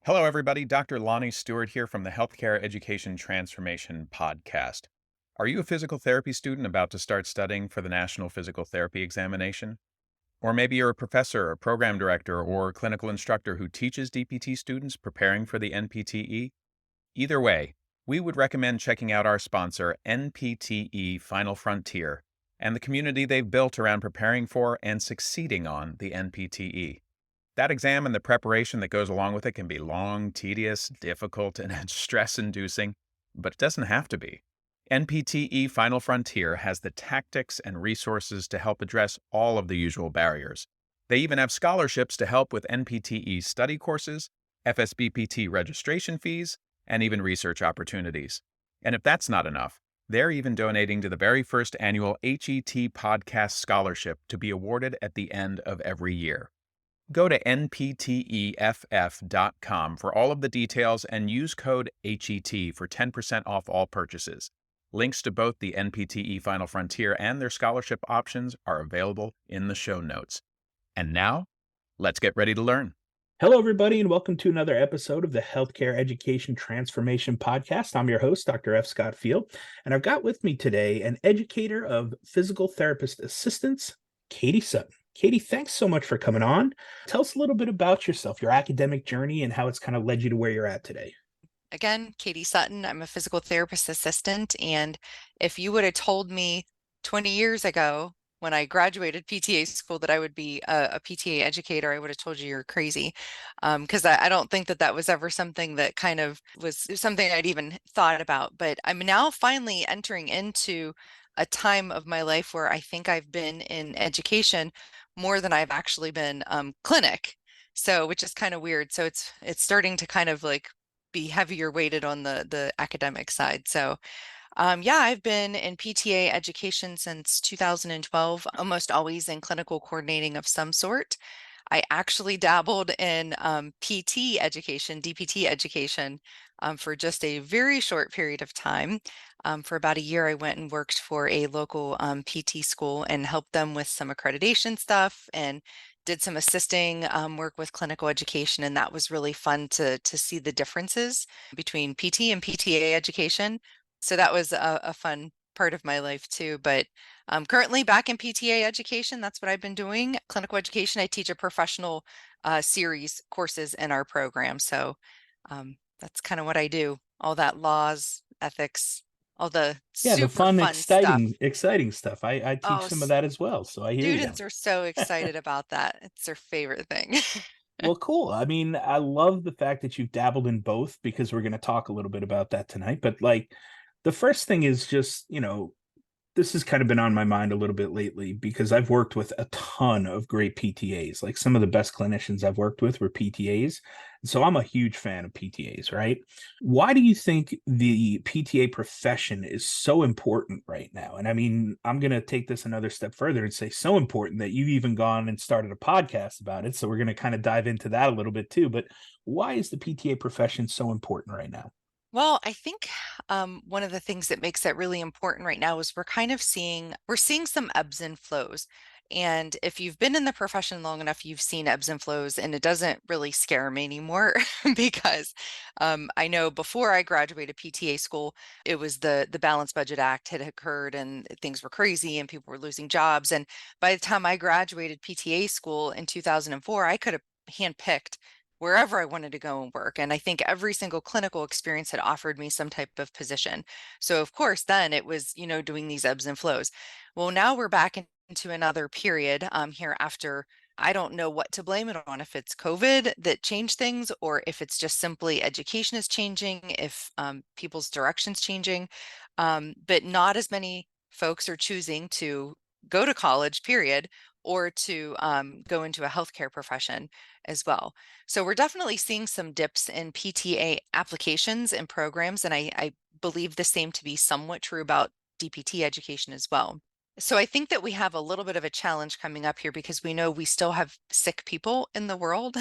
Hello, everybody. Dr. Lonnie Stewart here from the Healthcare Education Transformation Podcast. Are you a physical therapy student about to start studying for the National Physical Therapy Examination? Or maybe you're a professor, a program director, or clinical instructor who teaches DPT students preparing for the NPTE? Either way, we would recommend checking out our sponsor, NPTE Final Frontier, and the community they've built around preparing for and succeeding on the NPTE. That exam and the preparation that goes along with it can be long, tedious, difficult, and stress-inducing, but it doesn't have to be. NPTE Final Frontier has the tactics and resources to help address all of the usual barriers. They even have scholarships to help with NPTE study courses, FSBPT registration fees, and even research opportunities. And if that's not enough, they're even donating to the very first annual HET Podcast Scholarship to be awarded at the end of every year. Go to npteff.com for all of the details and use code HET for 10% off all purchases. Links to both the NPTE Final Frontier and their scholarship options are available in the show notes. And now, let's get ready to learn. Hello, everybody, and welcome to another episode of the Healthcare Education Transformation Podcast. I'm your host, Dr. F. Scott Field, and I've got with me today an educator of physical therapist assistants, Katie Sutton. Katie, thanks so much for coming on. Tell us a little bit about yourself, your academic journey, and how it's kind of led you to where you're at today. Again, Katie Sutton. I'm a physical therapist assistant. And if you would have told me 20 years ago when I graduated PTA school that I would be a PTA educator, I would have told you you're crazy. Because I don't think that was ever something that kind of was something I'd even thought about. But I'm now finally entering into a time of my life where I think I've been in education more than I've actually been clinic. So, which is kind of weird. So it's starting to kind of like be heavier weighted on the academic side. So yeah, I've been in PTA education since 2012, almost always in clinical coordinating of some sort. I actually dabbled in PT education, DPT education, for just a very short period of time. For about a year, I went and worked for a local PT school and helped them with some accreditation stuff and did some assisting work with clinical education. And that was really fun to see the differences between PT and PTA education. So that was a fun part of my life too. But currently back in PTA education, that's what I've been doing. Clinical education, I teach a professional series courses in our program. So that's kind of what I do. All that laws, ethics, all the Yeah, the super fun, fun stuff. exciting stuff. I teach Oh, some of that as well, so I hear you. students are so excited about that. It's their favorite thing. Well, cool. I mean, I love the fact that you've dabbled in both because we're going to talk a little bit about that tonight. But like, the first thing is just, this has kind of been on my mind a little bit lately because I've worked with a ton of great PTAs. Like some of the best clinicians I've worked with were PTAs. So I'm a huge fan of PTAs, right? Why do you think the PTA profession is so important right now? And I mean, I'm going to take this another step further and say so important that you've even gone and started a podcast about it. So we're going to kind of dive into that a little bit too. But why is the PTA profession so important right now? Well, I think one of the things that makes that really important right now is we're seeing some ebbs and flows. And if you've been in the profession long enough, you've seen ebbs and flows, and it doesn't really scare me anymore because I know before I graduated PTA school, it was the Balanced Budget Act had occurred and things were crazy and people were losing jobs. And by the time I graduated PTA school in 2004, I could have handpicked wherever I wanted to go and work. And I think every single clinical experience had offered me some type of position. So of course, then it was, doing these ebbs and flows. Well, now we're back into another period here after. I don't know what to blame it on, if it's COVID that changed things or if it's just simply education is changing, if people's direction's changing. But not as many folks are choosing to go to college, period, or to go into a healthcare profession as well. So we're definitely seeing some dips in PTA applications and programs, and I believe the same to be somewhat true about DPT education as well. So I think that we have a little bit of a challenge coming up here because we know we still have sick people in the world.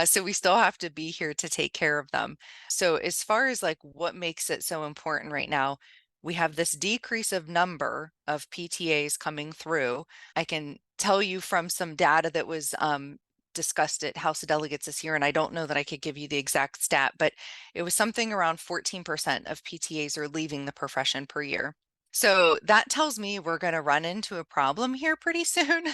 So we still have to be here to take care of them. So as far as like what makes it so important right now, we have this decrease of number of PTAs coming through. I can tell you from some data that was discussed at House of Delegates this year, and I don't know that I could give you the exact stat, but it was something around 14% of PTAs are leaving the profession per year. So that tells me we're going to run into a problem here pretty soon.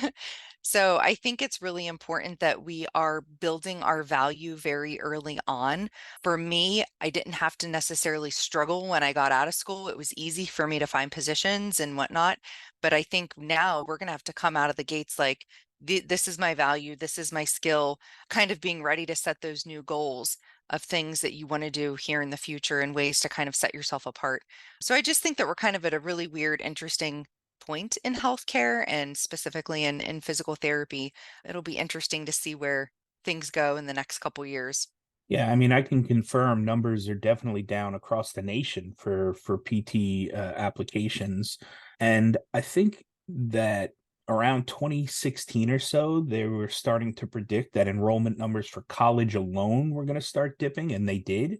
So I think it's really important that we are building our value very early on. For me, I didn't have to necessarily struggle when I got out of school. It was easy for me to find positions and whatnot. But I think now we're going to have to come out of the gates like, this is my value, this is my skill, kind of being ready to set those new goals of things that you want to do here in the future and ways to kind of set yourself apart. So I just think that we're kind of at a really weird, interesting point in healthcare and specifically in physical therapy. It'll be interesting to see where things go in the next couple years. Yeah, I mean, I can confirm numbers are definitely down across the nation for PT applications, and I think that around 2016 or so, they were starting to predict that enrollment numbers for college alone were going to start dipping, and they did.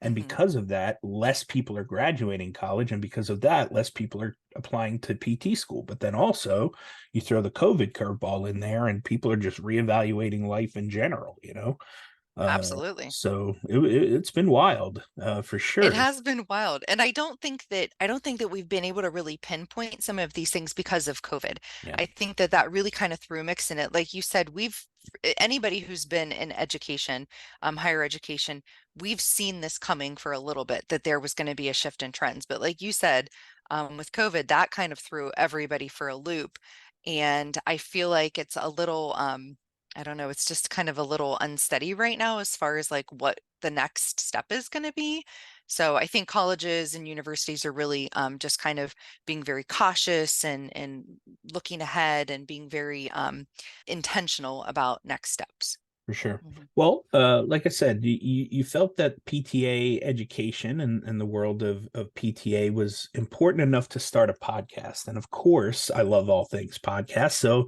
And Mhm. because of that, less people are graduating college, and because of that, less people are applying to PT school. But then also, you throw the COVID curveball in there, and people are just reevaluating life in general, you know? Absolutely. So it's been wild, for It sure. has been wild. And I don't think that we've been able to really pinpoint some of these things because of COVID. Yeah, I think that that really kind of threw a mix in it. Like you said, anybody who's been in education, higher education, we've seen this coming for a little bit, that there was going to be a shift in trends. But like you said, with COVID, that kind of threw everybody for a loop. And I feel like it's a little, I don't know, it's just kind of a little unsteady right now as far as like what the next step is going to be. So I think colleges and universities are really just kind of being very cautious and looking ahead and being very intentional about next steps. for sure. Mhm. Well, like I said, you felt that PTA education and the world of PTA was important enough to start a podcast. And of course, I love all things podcasts. So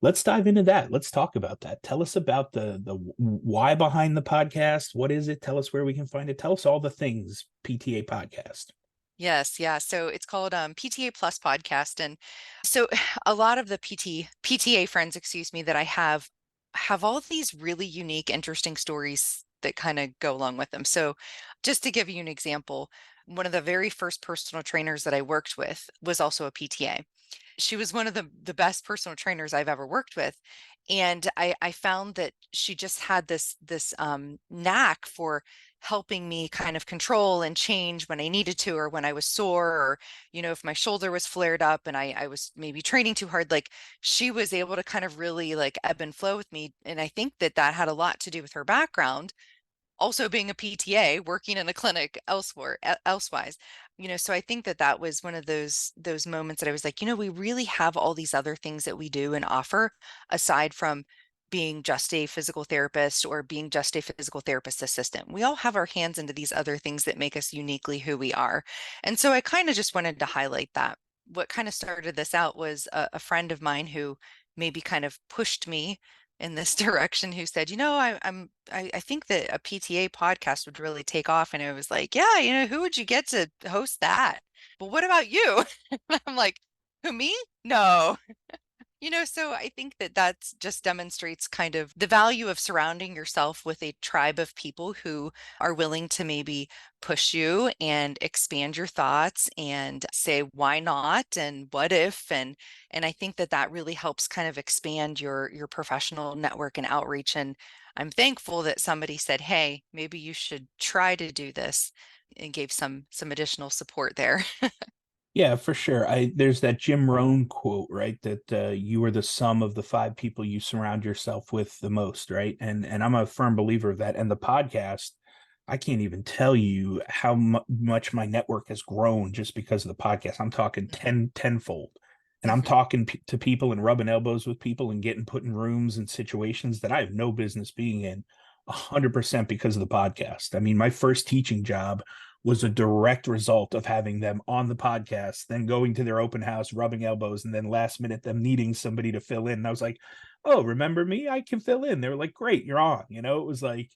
let's dive into that. Let's talk about that. Tell us about the why behind the podcast. What is it? Tell us where we can find it. Tell us all the things PTA podcast. Yes, yeah. So it's called PTA Plus Podcast, and so a lot of the PTA friends, excuse me, that I have all these really unique, interesting stories that kind of go along with them. So just to give you an example, one of the very first personal trainers that I worked with was also a PTA. She was one of the best personal trainers I've ever worked with. And I found that she just had this knack for helping me kind of control and change when I needed to, or when I was sore, or, if my shoulder was flared up and I was maybe training too hard, like she was able to kind of really like ebb and flow with me. And I think that that had a lot to do with her background, also being a PTA, working in a clinic elsewise. So I think that that was one of those moments that I was like, we really have all these other things that we do and offer aside from being just a physical therapist or being just a physical therapist assistant. We all have our hands into these other things that make us uniquely who we are. And so I kind of just wanted to highlight that. What kind of started this out was a friend of mine who maybe kind of pushed me in this direction, who said, I think that a PTA podcast would really take off. And it was like, yeah, who would you get to host that? But what about you? I'm like, who, me? No. So I think that that's just demonstrates kind of the value of surrounding yourself with a tribe of people who are willing to maybe push you and expand your thoughts and say why not and what if, and I think that that really helps kind of expand your professional network and outreach. And I'm thankful that somebody said, hey, maybe you should try to do this, and gave some additional support there. Yeah, for sure. There's that Jim Rohn quote, right? That you are the sum of the five people you surround yourself with the most, right? And I'm a firm believer of that. And the podcast, I can't even tell you how much my network has grown just because of the podcast. I'm talking tenfold. And I'm Mhm. talking to people and rubbing elbows with people and getting put in rooms and situations that I have no business being in 100% because of the podcast. I mean, my first teaching job was a direct result of having them on the podcast, then going to their open house, rubbing elbows, and then last minute them needing somebody to fill in. And I was like, oh, remember me? I can fill in. They were like, great, you're on. It was like,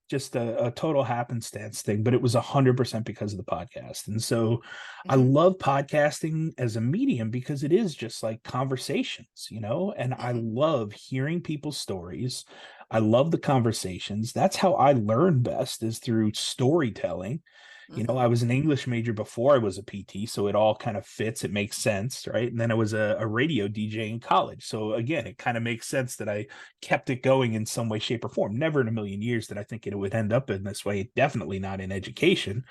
just a total happenstance thing, but it was 100% because of the podcast. And so I Hmm. love podcasting as a medium because it is just like conversations, and I Hmm. love hearing people's stories. I love the conversations. That's how I learn best, is through storytelling. I Hmm. was an English major before I was a PT, so it all kind of fits. It makes sense, right? And then I was a radio DJ in college. So again, it kind of makes sense that I kept it going in some way, shape, or form. Never in a million years did I think it would end up in this way. Definitely not in education,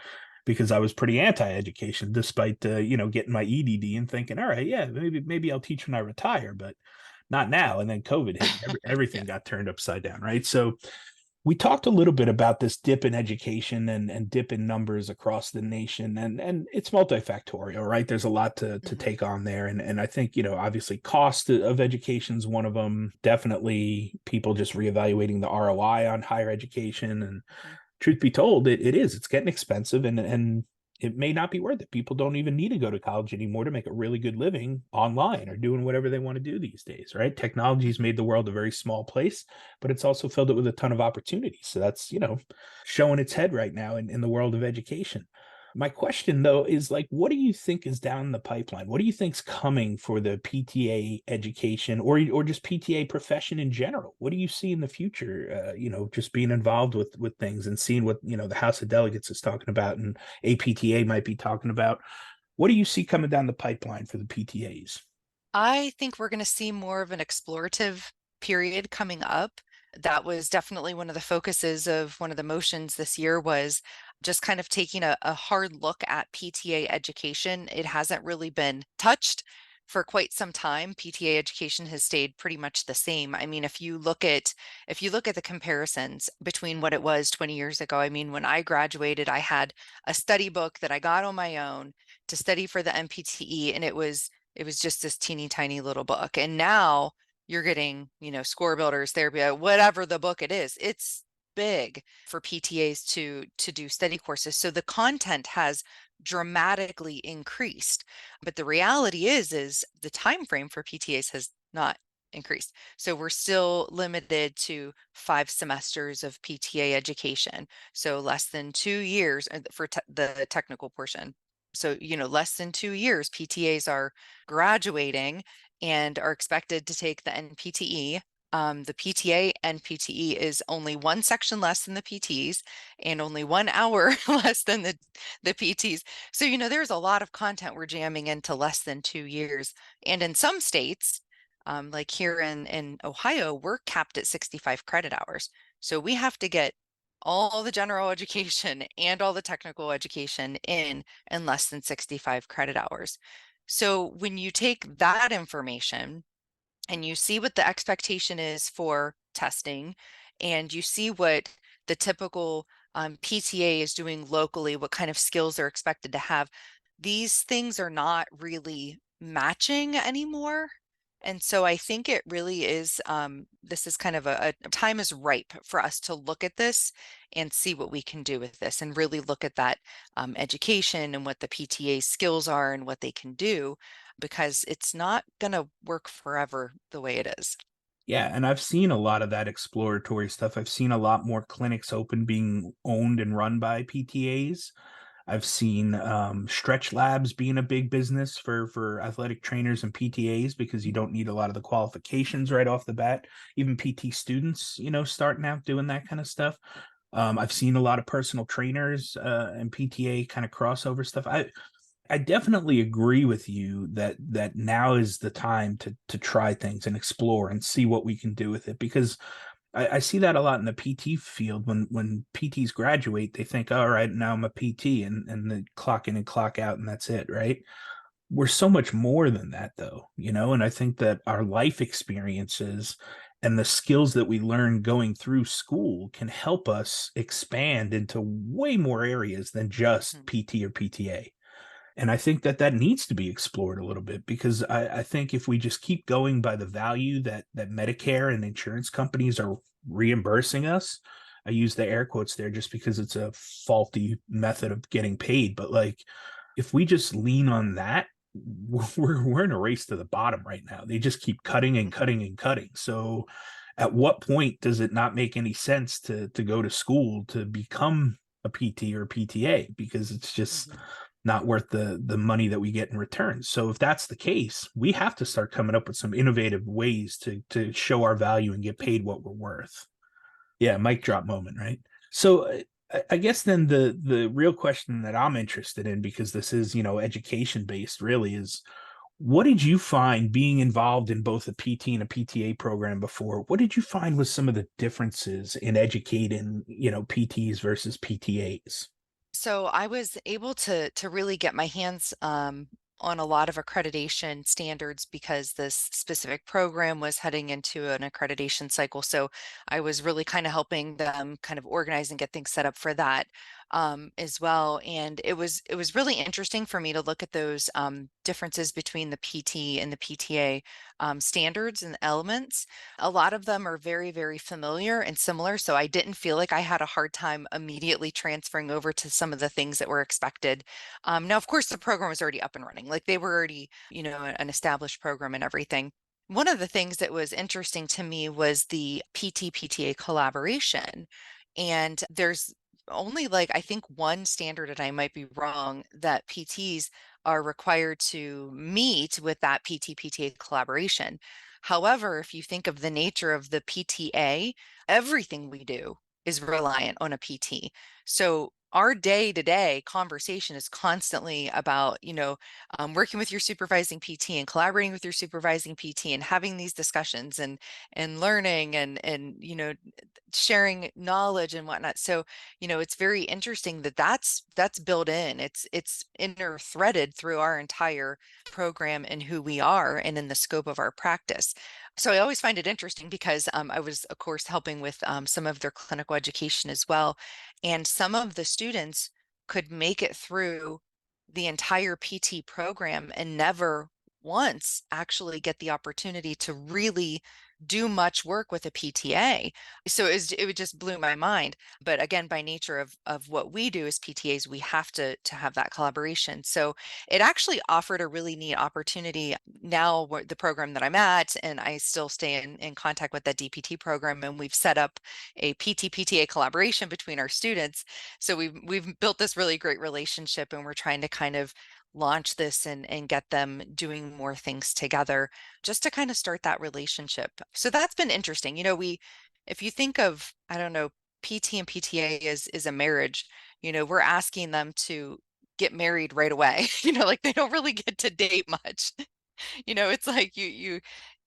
because I was pretty anti-education, despite getting my EDD and thinking, all right, yeah, maybe I'll teach when I retire, but not now. And then COVID hit, and everything Yeah. got turned upside down, right? So we talked a little bit about this dip in education and dip in numbers across the nation, and it's multifactorial, right? There's a lot to Hmm. take on there, and I think obviously cost of education is one of them. Definitely people just reevaluating the ROI on higher education, and truth be told, it's getting expensive, and it may not be worth it. People don't even need to go to college anymore to make a really good living online or Hmm. doing whatever they want to do these days, right? Technology's Hmm. made the world a very small place, but it's also filled it with a ton of opportunities. So that's, showing its head right now in the world of education. My question though is, like, what do you think is down the pipeline? What do you think's coming for the PTA education, or just PTA profession in general? What do you see in the future? Just being involved with things and seeing what the House of Delegates is talking about and APTA might be talking about. What do you see coming down the pipeline for the PTAs? I think we're going to see more of an explorative period coming up. That was definitely one of the focuses of one of the motions this year, was just kind of taking a hard look at PTA education. It hasn't really been touched for quite some time. PTA education has stayed pretty much the same. I mean, if you look at the comparisons between what it was 20 years ago, I mean, when I graduated, I had a study book that I got on my own to study for the MPTE, and it was just this teeny tiny little book. And now you're getting, score builders, therapy, whatever the book it is. It's big for PTAs to do study courses. So the content has dramatically increased. But the reality is the time frame for PTAs has not increased. So we're still limited to 5 semesters of PTA education. So less than 2 years for the technical portion. So, less than 2 years, PTAs are graduating and are expected to take the NPTE. The PTA NPTE is only one section less than the PTs and only 1 hour less than the PTs. So, there's a lot of content we're jamming into less than 2 years. And in some states, like here in Ohio, we're capped at 65 credit hours. So we have to get all the general education and all the technical education in less than 65 credit hours. So when you take that information and you see what the expectation is for testing, and you see what the typical PTA is doing locally, what kind of skills they're expected to have, these things are not really matching anymore. And so I think it really is, this is kind of a time is ripe for us to look at this and see what we can do with this, and really look at that education and what the PTA skills are and what they can do, because it's not going to work forever the way it is. Yeah, and I've seen a lot of that exploratory stuff. I've seen a lot more clinics open being owned and run by PTAs. I've seen stretch labs being a big business for athletic trainers and PTAs, because you don't need a lot of the qualifications right off the bat. Even PT students, starting out doing that kind of stuff. I've seen a lot of personal trainers and PTA kind of crossover stuff. I definitely agree with you that now is the time to try things and explore and see what we can do with it, because I see that a lot in the PT field. When PTs graduate, they think, all right, now I'm a PT, and they clock in and clock out, and that's it, right? We're so much more than that, though, and I think that our life experiences and the skills that we learn going through school can help us expand into way more areas than just Mhm. PT or PTA. And I think that needs to be explored a little bit, because I think if we just keep going by the value that Medicare and insurance companies are reimbursing us, I use the air quotes there just because it's a faulty method of getting paid. But like, if we just lean on that, we're in a race to the bottom right now. They just keep cutting and Mhm. cutting and cutting. So at what point does it not make any sense to go to school to become a PT or PTA, because it's just not worth the money that we get in return. So if that's the case, we have to start coming up with some innovative ways to show our value and get paid what we're worth. Yeah, mic drop moment, right? So I guess then the real question that I'm interested in, because this is, education based really, is what did you find being involved in both a PT and a PTA program before? What did you find was some of the differences in educating, PTs versus PTAs? So I was able to really get my hands on a lot of accreditation standards because this specific program was heading into an accreditation cycle. So I was really kind of helping them kind of organize and get things set up for that as well. And it was really interesting for me to look at those differences between the PT and the PTA standards and elements. A lot of them are very, very familiar and similar. So I didn't feel like I had a hard time immediately transferring over to some of the things that were expected. Now, of course, the program was already up and running. Like they were already, an established program and everything. One of the things that was interesting to me was the PT PTA collaboration. And there's only like, I think one standard, and I might be wrong, that PTs are required to meet with that PT PTA collaboration. However, if you think of the nature of the PTA, everything we do is reliant on a PT. So our day-to-day conversation is constantly about, working with your supervising PT and collaborating with your supervising PT and having these discussions and learning and sharing knowledge and whatnot. So, it's very interesting that that's built in. It's inter-threaded through our entire program and who we are and in the scope of our practice. So I always find it interesting because I was, of course, helping with some of their clinical education as well. And some of the students could make it through the entire PT program and never once actually get the opportunity to really do much work with a PTA. So it just blew my mind. But again, by nature of what we do as PTAs, we have to have that collaboration. So it actually offered a really neat opportunity. Now the program that I'm at, and I still stay in contact with that DPT program, and we've set up a PT PTA collaboration between our students. So we've built this really great relationship, and we're trying to kind of launch this and get them doing more things together just to kind of start that relationship. So that's been interesting. If you think of, I don't know, PT and PTA is a marriage, we're asking them to get married right away. Like they don't really get to date much. It's like you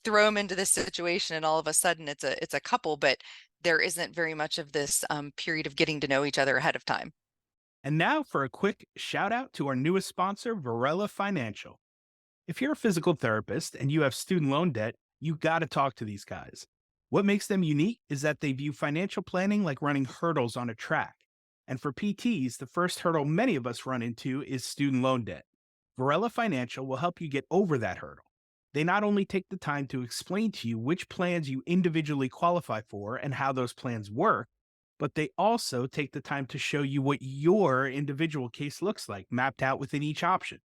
throw them into this situation and all of a sudden it's a couple, but there isn't very much of this period of getting to know each other ahead of time. And now for a quick shout out to our newest sponsor, Varela Financial. If you're a physical therapist and you have student loan debt, you got to talk to these guys. What makes them unique is that they view financial planning like running hurdles on a track. And for PTs, the first hurdle many of us run into is student loan debt. Varela Financial will help you get over that hurdle. They not only take the time to explain to you which plans you individually qualify for and how those plans work, but they also take the time to show you what your individual case looks like, mapped out within each option.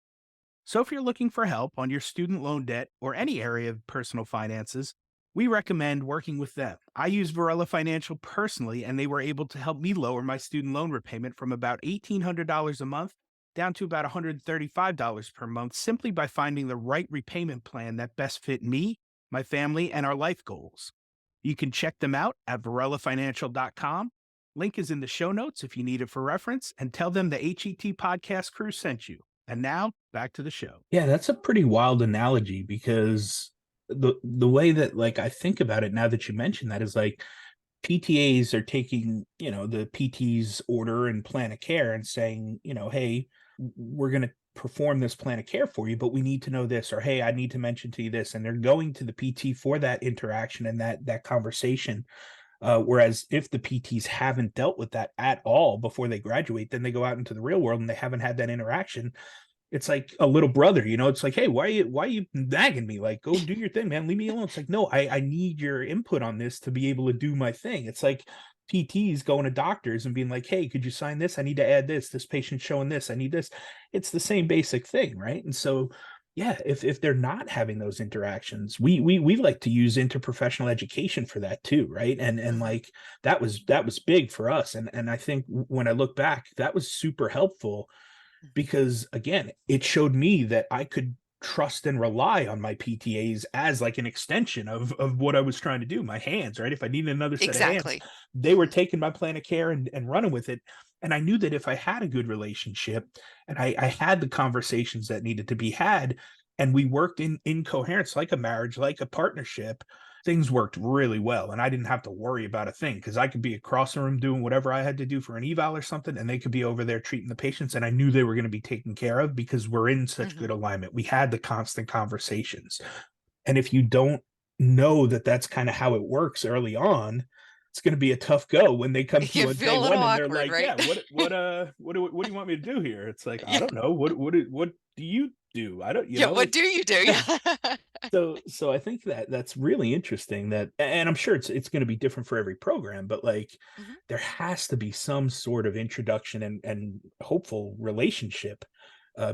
So if you're looking for help on your student loan debt or any area of personal finances, we recommend working with them. I use Varela Financial personally, and they were able to help me lower my student loan repayment from about $1,800 a month down to about $135 per month simply by finding the right repayment plan that best fit me, my family, and our life goals. You can check them out at varelafinancial.com. Link is in the show notes if you need it for reference, and tell them the HET podcast crew sent you. And now back to the show. Yeah, that's a pretty wild analogy, because the way that, like, I think about it now that you mentioned that is like PTAs are taking, the PT's order and plan of care and saying, hey, we're going to perform this plan of care for you, but we need to know this, or hey, I need to mention to you this. And they're going to the PT for that interaction and that conversation. Whereas if the PTs haven't dealt with that at all before they graduate, then they go out into the real world and they haven't had that interaction. It's like a little brother, it's like, hey, why are you nagging me? Like, go do your thing, man. Leave me alone. It's like, no, I need your input on this to be able to do my thing. It's like PTs going to doctors and being like, hey, could you sign this? I need to add this. This patient's showing this. I need this. It's the same basic thing, right? And so Yeah, if they're not having those interactions, we like to use interprofessional education for that too, right? And Mhm. like that was big for us, and I think when I look back, that was super helpful Mhm. because again, it showed me that I could trust and rely on my PTAs as like an extension of what I was trying to do, my hands, right? If I needed another set of hands, Exactly. they were Mhm. taking my plan of care and running with it. And I knew that if I had a good relationship and I had the conversations that needed to be had, and we worked in coherence like a marriage, like a partnership, things worked really well, and I didn't have to worry about a thing because I could be across the room doing whatever I had to do for an eval or something, and they could be over there treating the patients, and I knew they were going to be taken care of because we're in such good Mhm. alignment. We had the constant conversations, and if you don't know that that's kind of how it works early on, it's going to be a tough go when they come to you You on day feel a little one and they're awkward, like, right? "Yeah, what do you want me to do here?" It's like, I Yeah. don't know. What do you do? I don't, Yeah, what it's do you do? yeah. Yeah. So I think that that's really interesting that, and I'm sure it's going to be different for every program, but like Mhm. there has to be some sort of introduction and hopeful relationship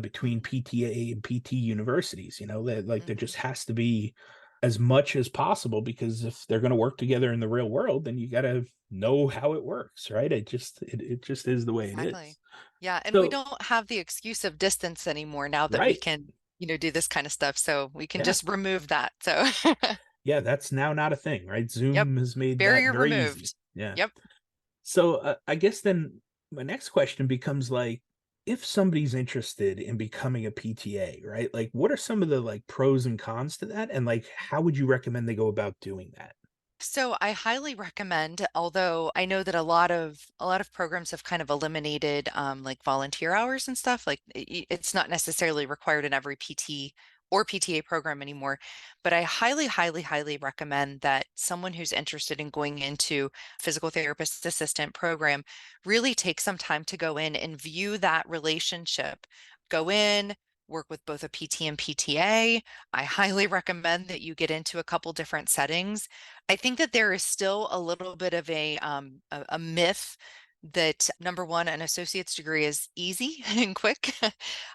between Mhm. PTA and PT universities, that like there Mhm. just has to be as much as possible, because if they're going to work together in the real world, then you got to know how it works, right? It just is the way it Exactly. is. Yeah, and we So, don't have the excuse of distance anymore now that we right. can, do this kind of stuff. So we can Yeah. just remove that. So, Yeah, that's now not a thing, right? yep, Zoom has made that barrier very easy. removed. Yeah. Yep. So I guess then my next question becomes like, if somebody's interested in becoming a PTA, right? Like, what are some of the like pros and cons to that, and like, how would you recommend they go about doing that? So I highly recommend, although I know that a lot of programs have kind of eliminated like volunteer hours and stuff. Like it's not necessarily required in every PT or PTA program anymore. But I highly, highly, highly recommend that someone who's interested in going into physical therapist assistant program really take some time to go in and view that relationship. Go in, work with both a PT and PTA. I highly recommend that you get into a couple different settings. I think that there is still a little bit of a myth that number one, an associate's degree is easy and quick.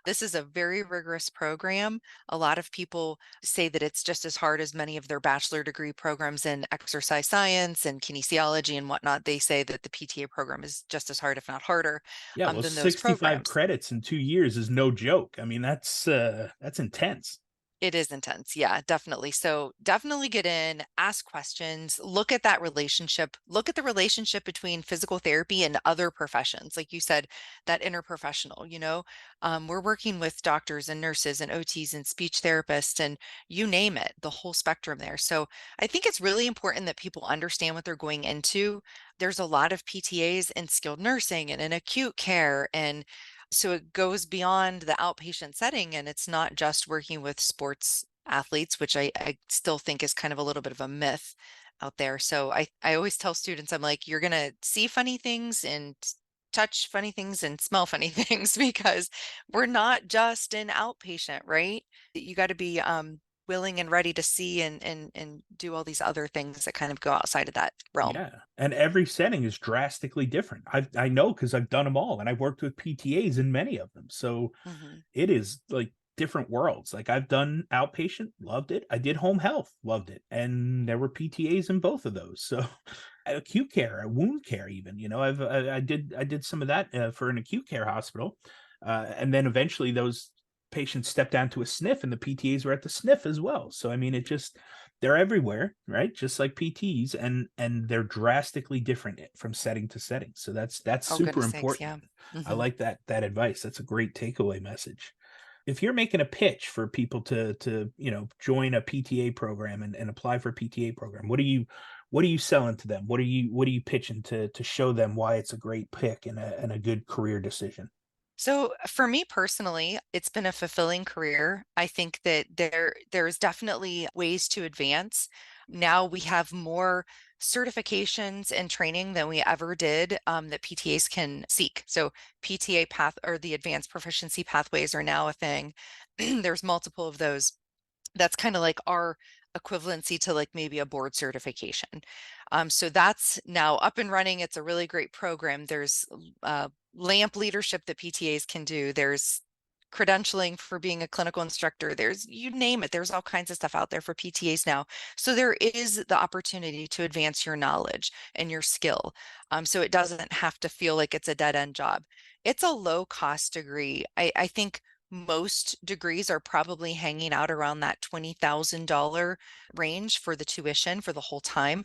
This is a very rigorous program. A lot of people say that it's just as hard as many of their bachelor degree programs in exercise science and kinesiology and whatnot. They say that the PTA program is just as hard, if not harder, Yeah, well, than those 65 programs. credits in 2 years is no joke. I mean, that's intense. It is intense. Yeah, definitely. So definitely get in, ask questions, look at that relationship, look at the relationship between physical therapy and other professions. Like you said, that interprofessional, we're working with doctors and nurses and OTs and speech therapists and you name it, the whole spectrum there. So I think it's really important that people understand what they're going into. There's a lot of PTAs in skilled nursing and in acute care, and so it goes beyond the outpatient setting and it's not just working with sports athletes, which I still think is kind of a little bit of a myth out there. So I always tell students, I'm like, you're going to see funny things and touch funny things and smell funny things because we're not just an outpatient, right? You got to be willing and ready to see and do all these other things that kind of go outside of that realm. Yeah, and every setting is drastically different. I know because I've done them all, and I've worked with PTAs in many of them. So Hmm. it is like different worlds. Like I've done outpatient, loved it. I did home health, loved it, and there were PTAs in both of those. So acute care, wound care, even. I did some of that for an acute care hospital, and then eventually those patients stepped down to a SNF, and the PTAs were at the SNF as well. So I mean, it just they're everywhere, right? Just like PTs, and they're drastically different from setting to setting. So that's Oh, super goodness sakes. important. Yeah. I Hmm. like that advice. That's a great takeaway message. If you're making a pitch for people to join a PTA program and apply for a PTA program, what are you selling to them? What are you pitching to show them why it's a great pick and a good career decision? So for me personally, it's been a fulfilling career. I think that there's definitely ways to advance. Now we have more certifications and training than we ever did that PTAs can seek. So PTA path or the advanced proficiency pathways are now a thing. There's multiple of those. That's kind of like our equivalency to like maybe a board certification. So that's now up and running. It's a really great program. There's LAMP leadership that PTAs can do. There's credentialing for being a clinical instructor. There's, you name it, there's all kinds of stuff out there for PTAs now. So there is the opportunity to advance your knowledge and your skill. So it doesn't have to feel like it's a dead end job. It's a low cost degree. I think most degrees are probably hanging out around that $20,000 range for the tuition for the whole time.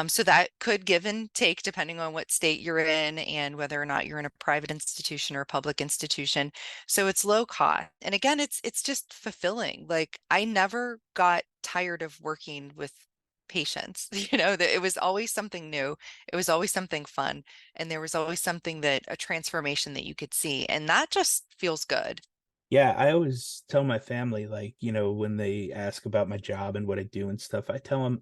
So that could give and take depending on what state you're in and whether or not you're in a private institution or a public institution. So it's low cost. And again, it's just fulfilling. Like I never got tired of working with patients, that it was always something new. It was always something fun. And there was always something that a transformation that you could see. And that just feels good. Yeah, I always tell my family, like, when they ask about my job and what I do and stuff, I tell them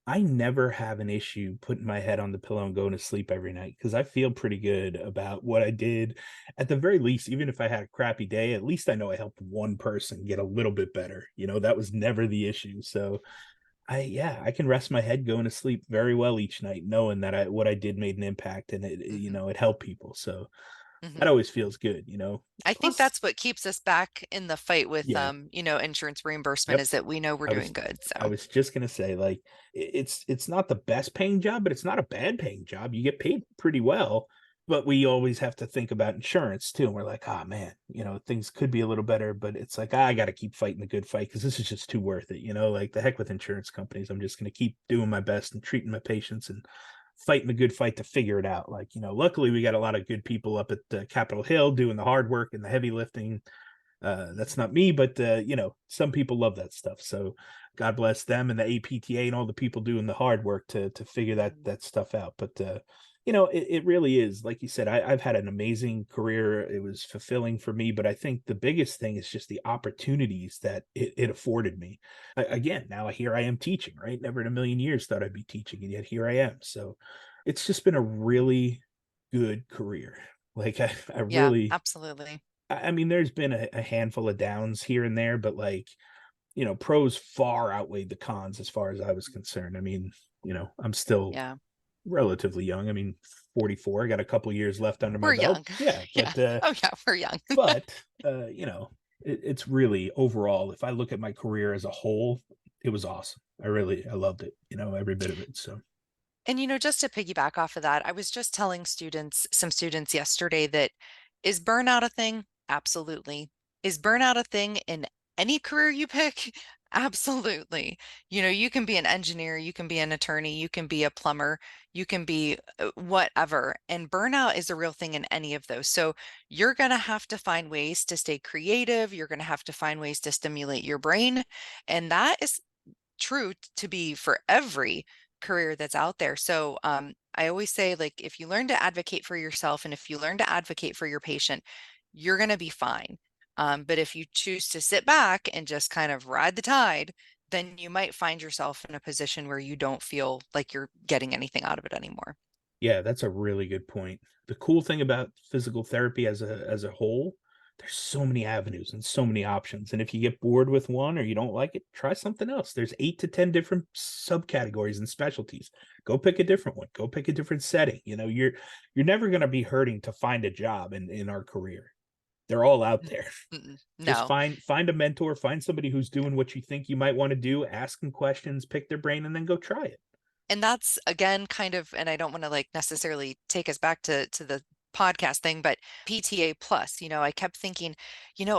I never have an issue putting my head on the pillow and going to sleep every night because I feel pretty good about what I did. At the very least, even if I had a crappy day, at least I know I helped one person get a little bit better. That was never the issue. So I can rest my head going to sleep very well each night, knowing that what I did made an impact and it helped people. So that always feels good. I think Plus, that's what keeps us back in the fight with, yeah. insurance reimbursement Yep. is that we know we're doing good. I So was just gonna say, like, it's not the best paying job, but it's not a bad paying job. You get paid pretty well, but we always have to think about insurance too. And we're like, oh man, things could be a little better, but it's like I got to keep fighting the good fight because this is just too worth it. Like the heck with insurance companies. I'm just gonna keep doing my best and treating my patients and fighting the good fight to figure it out. Like, luckily we got a lot of good people up at Capitol Hill doing the hard work and the heavy lifting. That's not me, but some people love that stuff. So God bless them and the APTA and all the people doing the hard work to figure that stuff out. But it really is, like you said, I've had an amazing career. It was fulfilling for me, but I think the biggest thing is just the opportunities that it afforded me. Again, now here I am teaching, right? Never in a million years thought I'd be teaching, and yet here I am. So it's just been a really good career. Like I yeah, really, absolutely. I mean, there's been a handful of downs here and there, but like, pros far outweighed the cons as far as I was concerned. I mean, I'm still Yeah, relatively young. I mean, 44. I got a couple years left under my we're belt. young. Yeah, Yeah. Oh yeah, we're young. but it's really overall. If I look at my career as a whole, it was awesome. I loved it. Every bit of it. So And just to piggyback off of that, I was just telling some students yesterday that is burnout a thing? Absolutely. Is burnout a thing in any career you pick? Absolutely. You can be an engineer, you can be an attorney, you can be a plumber, you can be whatever. And burnout is a real thing in any of those. So you're going to have to find ways to stay creative. You're going to have to find ways to stimulate your brain. And that is true to be for every career that's out there. So I always say, like, if you learn to advocate for yourself and if you learn to advocate for your patient, you're going to be fine. But if you choose to sit back and just kind of ride the tide, then you might find yourself in a position where you don't feel like you're getting anything out of it anymore. yeah, that's a really good point. The cool thing about physical therapy as a whole, there's so many avenues and so many options. And if you get bored with one or you don't like it, try something else. There's 8 to 10 different subcategories and specialties. Go pick a different one. Go pick a different setting. You're never going to be hurting to find a job in our career. They're all out there. Just No. find a mentor, find somebody who's doing what you think you might want to do, ask them questions, pick their brain, and then go try it. And that's again kind of, and I don't want to like necessarily take us back to the podcast thing, but PTA Plus, I kept thinking,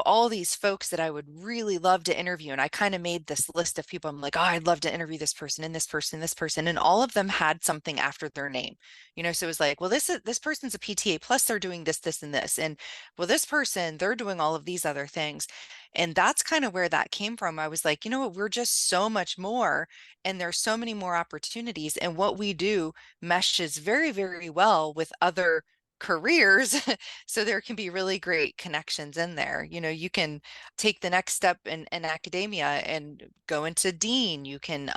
all these folks that I would really love to interview. And I kind of made this list of people. I'm like, oh, I'd love to interview this person and this person, this person. And all of them had something after their name, so it was like, well, this person's a PTA Plus, they're doing this, this, and this. And well, this person, they're doing all of these other things. And that's kind of where that came from. I was like, you know what, we're just so much more. And there's so many more opportunities. And what we do meshes very, very well with other careers. So there can be really great connections in there. You can take the next step in academia and go into dean. You can,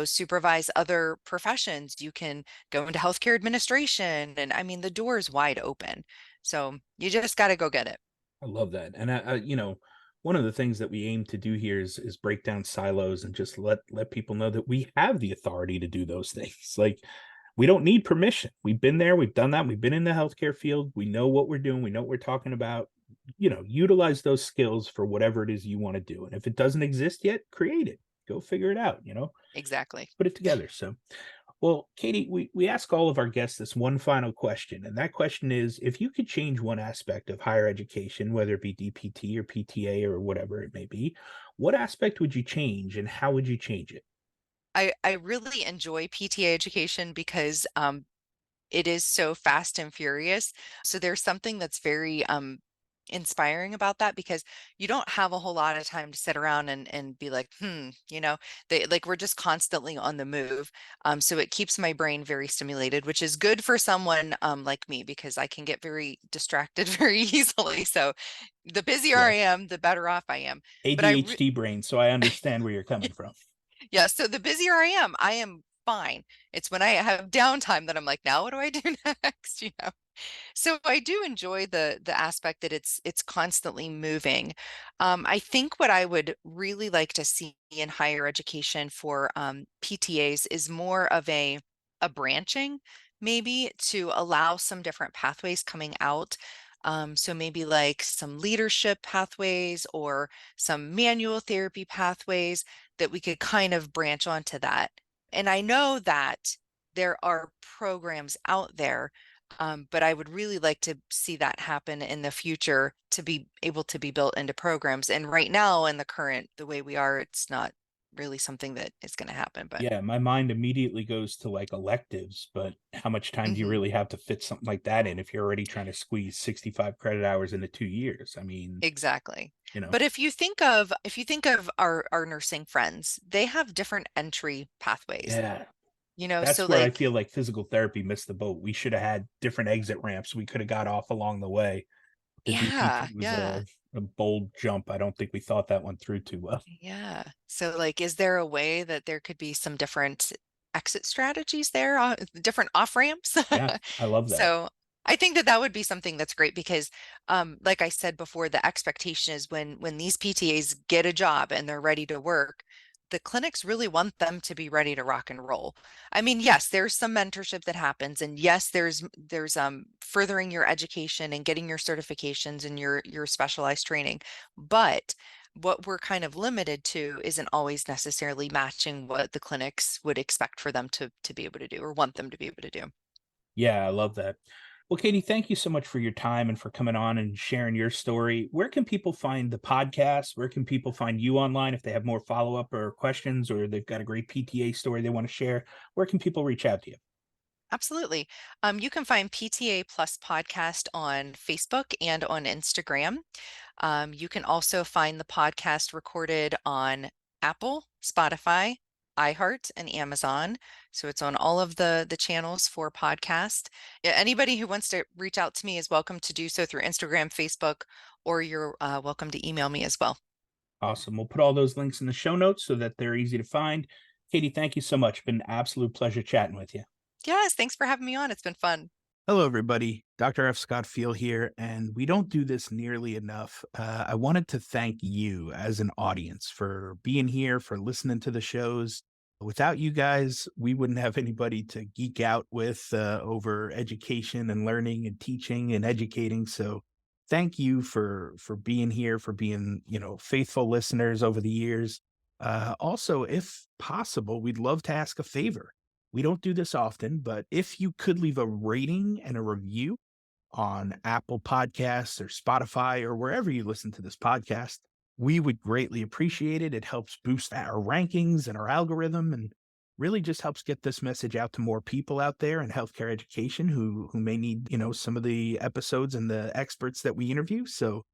supervise other professions. You can go into healthcare administration. And I mean, the door is wide open. So you just got to go get it. I love that. And one of the things that we aim to do here is break down silos and just let people know that we have the authority to do those things. Like we don't need permission. We've been there, we've done that, we've been in the healthcare field, we know what we're doing, we know what we're talking about. utilize those skills for whatever it is you want to do. And if it doesn't exist yet, create it. Go figure it out, Exactly. put it together. So, well, Katie, we ask all of our guests this one final question. And that question is, if you could change one aspect of higher education, whether it be DPT or PTA or whatever it may be, what aspect would you change and how would you change it? I really enjoy PTA education because it is so fast and furious. So there's something that's very inspiring about that because you don't have a whole lot of time to sit around and be like, we're just constantly on the move. So it keeps my brain very stimulated, which is good for someone like me because I can get very distracted very easily. So the busier I Yes. am, the better off I am. But ADHD brain, so I understand where you're coming from. yeah, so the busier I am fine. It's when I have downtime that I'm like, now what do I do next? So I do enjoy the aspect that it's constantly moving. I think what I would really like to see in higher education for PTAs is more of a branching, maybe to allow some different pathways coming out. So maybe like some leadership pathways or some manual therapy pathways that we could kind of branch onto that. And I know that there are programs out there, but I would really like to see that happen in the future to be able to be built into programs. And right now, in the way we are, it's not really something that is going to happen. But Yeah, my mind immediately goes to like electives, but how much time do you Mhm. really have to fit something like that in if you're already trying to squeeze 65 credit hours into 2 years? I mean, Exactly. you know, But if you think of our nursing friends, they have different entry pathways. yeah, So that's where I like feel like physical therapy missed the boat. We should have had different exit ramps we could have got off along the way. The yeah, DPT was yeah. a bold jump. I don't think we thought that one through too well. Yeah. So like, is there a way that there could be some different exit strategies there, different off ramps? Yeah, I love that. So I think that that would be something that's great because, like I said before, the expectation is when these PTAs get a job and they're ready to work, the clinics really want them to be ready to rock and roll. I mean, yes, there's some mentorship that happens, and yes, there's furthering your education and getting your certifications and your specialized training, but what we're kind of limited to isn't always necessarily matching what the clinics would expect for them to be able to do or want them to be able to do. Yeah, I love that. Well, Katie, thank you so much for your time and for coming on and sharing your story. Where can people find the podcast? Where can people find you online if they have more follow up or questions or they've got a great PTA story they want to share? Where can people reach out to you? Absolutely. You can find PTA Plus Podcast on Facebook and on Instagram. You can also find the podcast recorded on Apple, Spotify, iHeart, and Amazon. So it's on all of the channels for podcast. Yeah, anybody who wants to reach out to me is welcome to do so through Instagram, Facebook, or you're welcome to email me as well. Awesome. We'll put all those links in the show notes so that they're easy to find. Katie, thank you so much. Been an absolute pleasure chatting with you. Yes, thanks for having me on. It's been fun. Hello, everybody. Dr. F. Scott Field here, and we don't do this nearly enough. I wanted to thank you as an audience for being here, for listening to the shows. Without you guys, we wouldn't have anybody to geek out with over education and learning and teaching and educating. So thank you for being here, for being, faithful listeners over the years. Also, if possible, we'd love to ask a favor. We don't do this often, but if you could leave a rating and a review on Apple Podcasts or Spotify or wherever you listen to this podcast, we would greatly appreciate it. It helps boost our rankings and our algorithm and really just helps get this message out to more people out there in healthcare education who may need, some of the episodes and the experts that we interview. So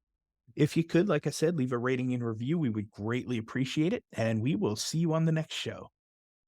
if you could, like I said, leave a rating and review, we would greatly appreciate it. And we will see you on the next show.